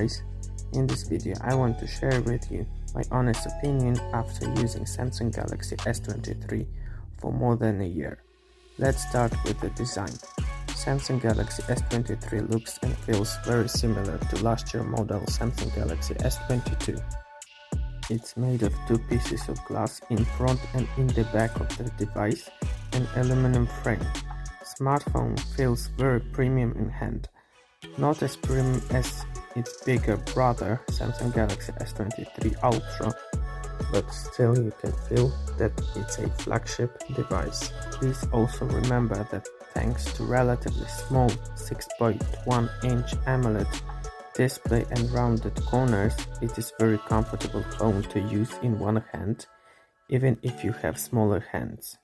guys, in this video I want to share with you my honest opinion after using Samsung Galaxy S23 for more than a year. Let's start with the design. Samsung Galaxy S23 looks and feels very similar to last year model Samsung Galaxy S22. It's made of two pieces of glass in front and in the back of the device, an aluminum frame. Smartphone feels very premium in hand. Not as premium as its bigger brother Samsung Galaxy S23 Ultra, but still you can feel that it's a flagship device. Please also remember that thanks to relatively small 6.1-inch AMOLED display and rounded corners, it is very comfortable phone to use in one hand, even if you have smaller hands.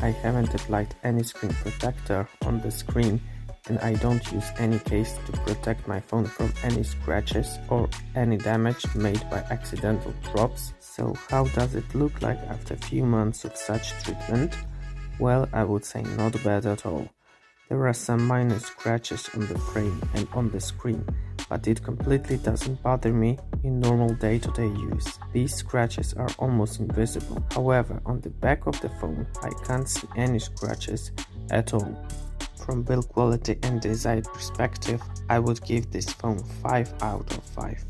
I haven't applied any screen protector on the screen, and I don't use any case to protect my phone from any scratches or any damage made by accidental drops. So how does it look like after a few months of such treatment? Well, I would say not bad at all. There are some minor scratches on the frame and on the screen, but it completely doesn't bother me in normal day-to-day use. These scratches are almost invisible. However, on the back of the phone, I can't see any scratches at all. From build quality and design perspective, I would give this phone 5 out of 5.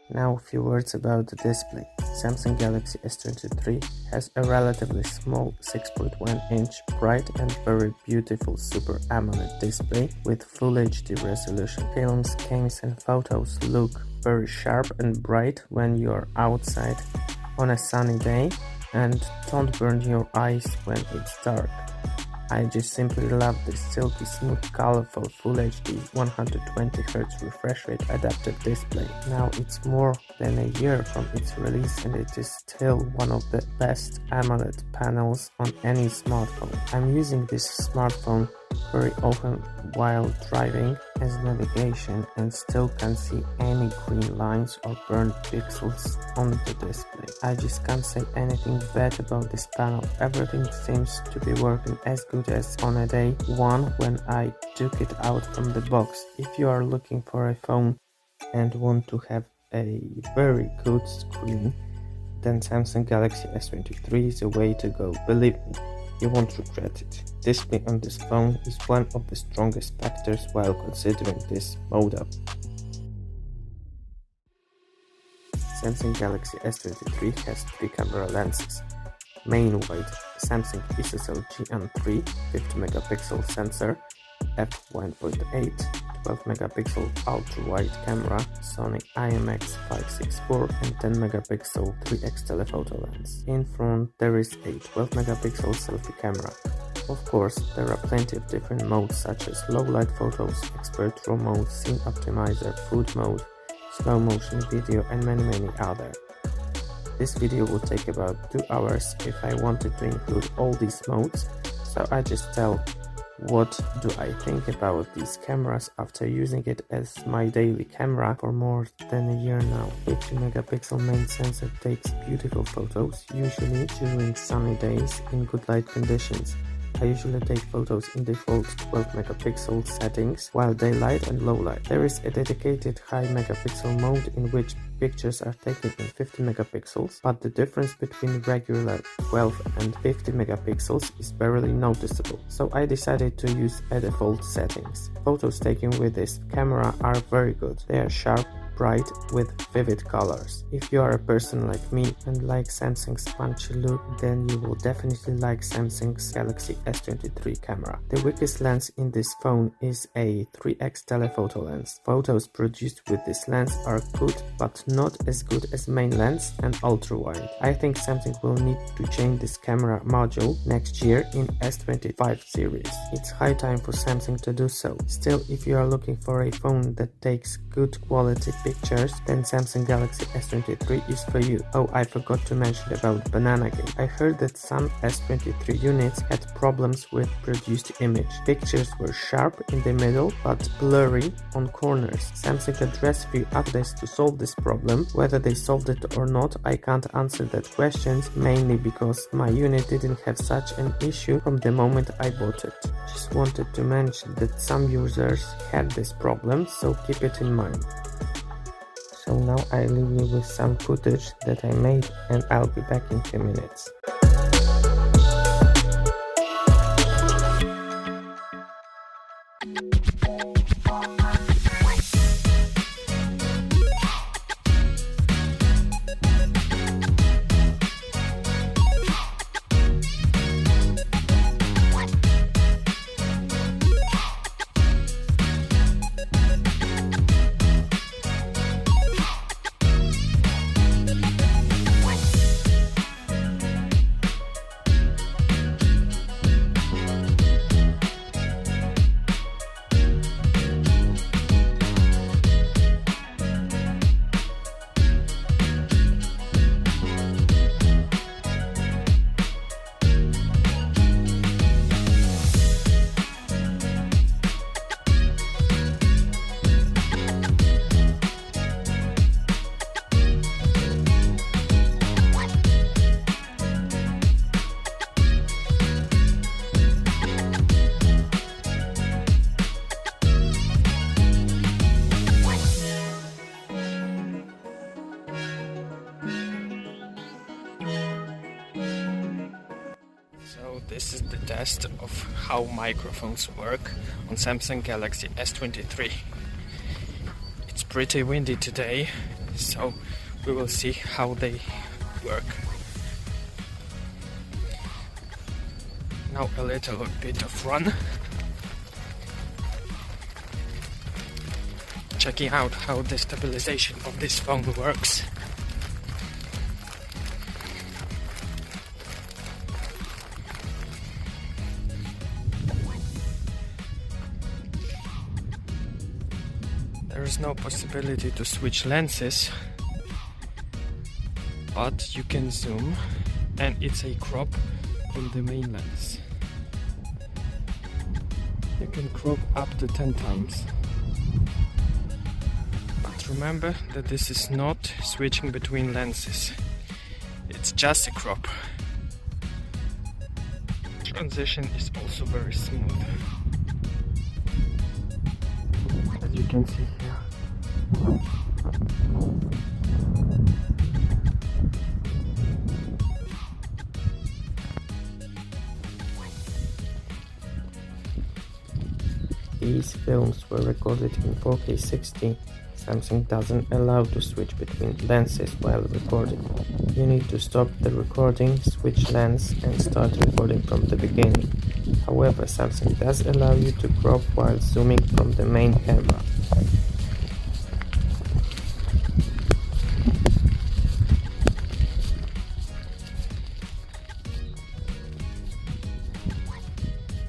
Now a few words about the display. Samsung Galaxy S23 has a relatively small 6.1-inch bright and very beautiful Super AMOLED display with Full HD resolution. Films, games and photos look very sharp and bright when you are outside on a sunny day and don't burn your eyes when it's dark. I just simply love this silky smooth colorful Full HD 120Hz refresh rate adaptive display. Now it's more than a year from its release and it is still one of the best AMOLED panels on any smartphone. I'm using this smartphone very often while driving as navigation and still can't see any green lines or burned pixels on the display. I just can't say anything bad about this panel. Everything seems to be working as good as on a day one when I took it out from the box. If you are looking for a phone and want to have a very good screen, then Samsung Galaxy S23 is the way to go. Believe me, you won't regret it. Display on this phone is one of the strongest factors while considering this model. Samsung Galaxy S23 has 3 camera lenses. Main wide Samsung ISO GM3 50-megapixel sensor, f1.8 12-megapixel ultra-wide camera, Sony IMX564 and 10-megapixel 3x telephoto lens. In front there is a 12-megapixel selfie camera. Of course, there are plenty of different modes such as low light photos, expert RAW mode, scene optimizer, food mode, slow motion video and many other. This video would take about 2 hours if I wanted to include all these modes, so I just tell what do I think about these cameras after using it as my daily camera for more than a year now. 50-megapixel main sensor takes beautiful photos, usually during sunny days in good light conditions. I usually take photos in default 12-megapixel settings while daylight and low light. There is a dedicated high megapixel mode in which pictures are taken in 50 megapixels, but the difference between regular 12 and 50 megapixels is barely noticeable, so I decided to use a default settings. Photos taken with this camera are very good. They are sharp, bright with vivid colors. If you are a person like me and like Samsung's punchy look, then you will definitely like Samsung's Galaxy S23 camera. The weakest lens in this phone is a 3x telephoto lens. Photos produced with this lens are good, but not as good as main lens and ultra wide. I think Samsung will need to change this camera module next year in S25 series. It's high time for Samsung to do so. Still, if you are looking for a phone that takes good quality pictures, then Samsung Galaxy S23 is for you. Oh, I forgot to mention about banana game. I heard that some S23 units had problems with produced image. Pictures were sharp in the middle but blurry on corners. Samsung addressed few updates to solve this problem. Whether they solved it or not, I can't answer that question, mainly because my unit didn't have such an issue from the moment I bought it. Just wanted to mention that some users had this problem, so keep it in mind. So now I leave you with some footage that I made and I'll be back in 2 minutes. So this is the test of how microphones work on Samsung Galaxy S23. It's pretty windy today, so we will see how they work. Now a little bit of run. Checking out how the stabilization of this phone works. There is no possibility to switch lenses, but you can zoom, and it's a crop on the main lens. You can crop up to 10 times. But remember that this is not switching between lenses. It's just a crop. Transition is also very smooth. As you can see here. These films were recorded in 4K 60. Samsung doesn't allow to switch between lenses while recording. You need to stop the recording, switch lens and start recording from the beginning. However, Samsung does allow you to crop while zooming from the main camera.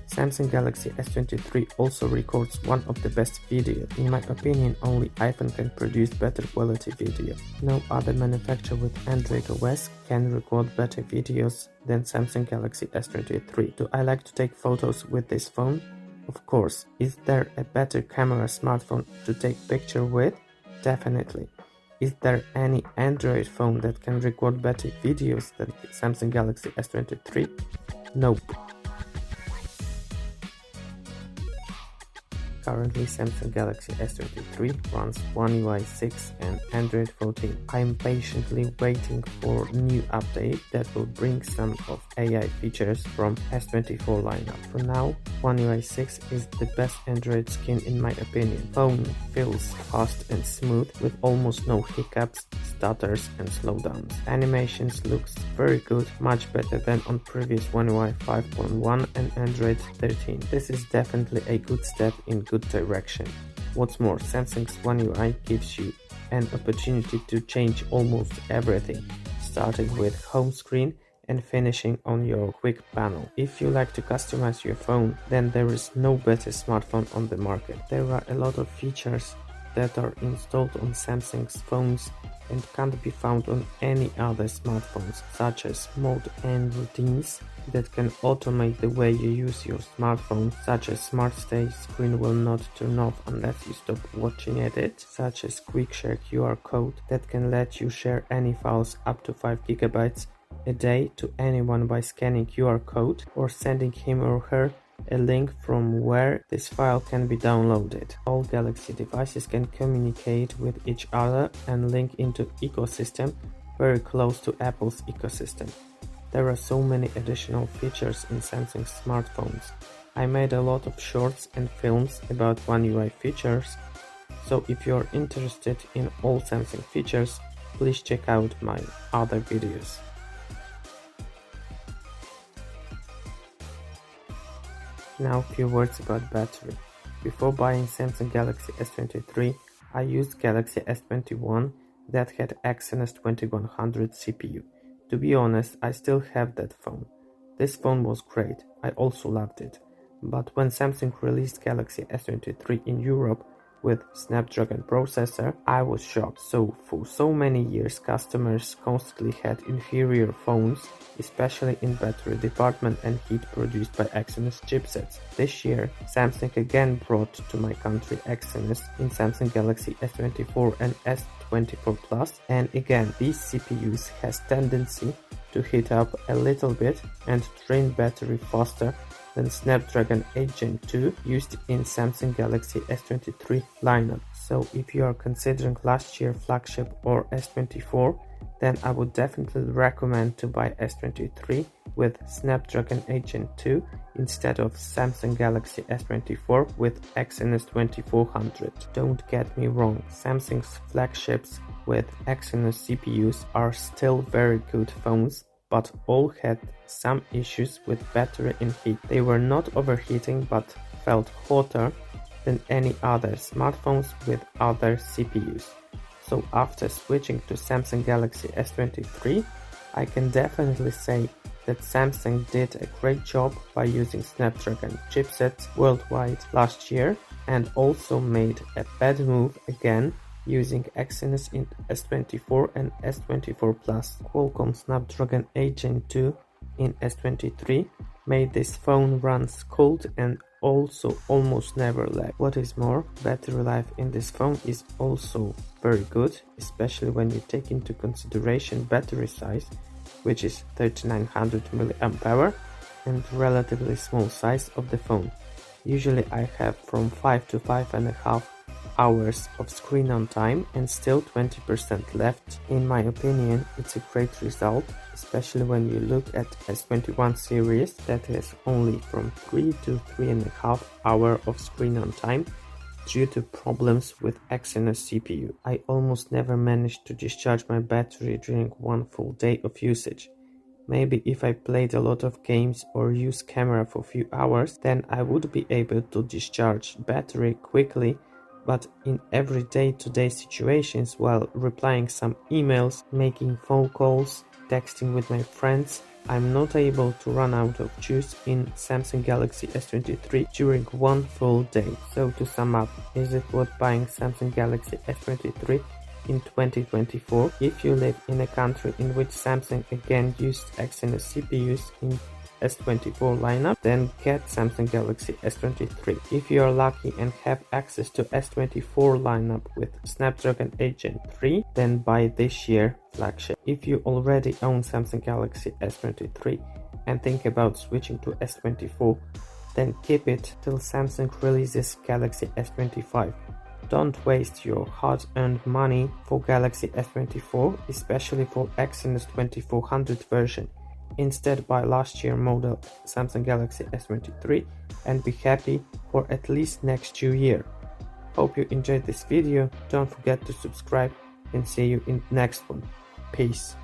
Samsung Galaxy S23 also records one of the best video. In my opinion, only iPhone can produce better quality video. No other manufacturer with Android OS can record better videos than Samsung Galaxy S23. Do I like to take photos with this phone? Of course. Is there a better camera smartphone to take picture with? Definitely. Is there any Android phone that can record better videos than Samsung Galaxy S23? Nope. Currently, Samsung Galaxy S23 runs One UI 6 and Android 14. I am patiently waiting for a new update that will bring some of AI features from S24 lineup. For now, One UI 6 is the best Android skin in my opinion. Phone feels fast and smooth with almost no hiccups, stutters and slowdowns. Animations looks very good, much better than on previous One UI 5.1 and Android 13. This is definitely a good step in good direction. What's more, Samsung's One UI gives you an opportunity to change almost everything, starting with home screen and finishing on your quick panel. If you like to customize your phone, then there is no better smartphone on the market. There are a lot of features that are installed on Samsung's phones and can't be found on any other smartphones, such as mode and routines that can automate the way you use your smartphone, such as Smart Stay screen will not turn off unless you stop watching at it, such as Quick Share QR code that can let you share any files up to 5 GB a day to anyone by scanning QR code or sending him or her a link from where this file can be downloaded. All Galaxy devices can communicate with each other and link into ecosystem very close to Apple's ecosystem. There are so many additional features in Samsung smartphones. I made a lot of shorts and films about One UI features, so if you're interested in all Samsung features, please check out my other videos. Now a few words about battery. Before buying Samsung Galaxy S23, I used Galaxy S21 that had Exynos 2100 CPU. To be honest, I still have that phone. This phone was great, I also loved it. But when Samsung released Galaxy S23 in Europe with Snapdragon processor, I was shocked. So for so many years customers constantly had inferior phones, especially in battery department and heat produced by Exynos chipsets. This year, Samsung again brought to my country Exynos in Samsung Galaxy S24 and S24 Plus, and again these CPUs has tendency to heat up a little bit and drain battery faster than Snapdragon 8 Gen 2 used in Samsung Galaxy S23 lineup. So if you are considering last year flagship or S24, then I would definitely recommend to buy S23 with Snapdragon 8 Gen 2 instead of Samsung Galaxy S24 with Exynos 2400. Don't get me wrong, Samsung's flagships with Exynos CPUs are still very good phones, but all had some issues with battery and heat. They were not overheating but felt hotter than any other smartphones with other CPUs. So after switching to Samsung Galaxy S23, I can definitely say that Samsung did a great job by using Snapdragon chipsets worldwide last year and also made a bad move again using Exynos in S24 and S24 Plus. Qualcomm Snapdragon 8 Gen 2 in S23 made this phone run cold and also almost never lag. What is more, battery life in this phone is also very good, especially when you take into consideration battery size, which is 3900 mAh, and relatively small size of the phone. Usually I have from 5 to 5.5 hours of screen on time and still 20% left. In my opinion, it's a great result, especially when you look at S21 series that has only from 3 to 3.5 hours of screen on time due to problems with Exynos CPU. I almost never managed to discharge my battery during one full day of usage. Maybe if I played a lot of games or used camera for a few hours, then I would be able to discharge battery quickly, but in everyday to-day situations while replying some emails, making phone calls, texting with my friends, I'm not able to run out of juice in Samsung Galaxy S23 during one full day. So to sum up, is it worth buying Samsung Galaxy S23 in 2024? If you live in a country in which Samsung again used Exynos CPUs in S24 lineup, then get Samsung Galaxy S23. If you are lucky and have access to S24 lineup with Snapdragon 8 Gen 3, then buy this year flagship. If you already own Samsung Galaxy S23 and think about switching to S24, then keep it till Samsung releases Galaxy S25. Don't waste your hard-earned money for Galaxy S24, especially for Exynos 2400 version. Instead buy last year model Samsung Galaxy S23 and be happy for at least next 2 years. Hope you enjoyed this video, don't forget to subscribe and see you in the next one. Peace.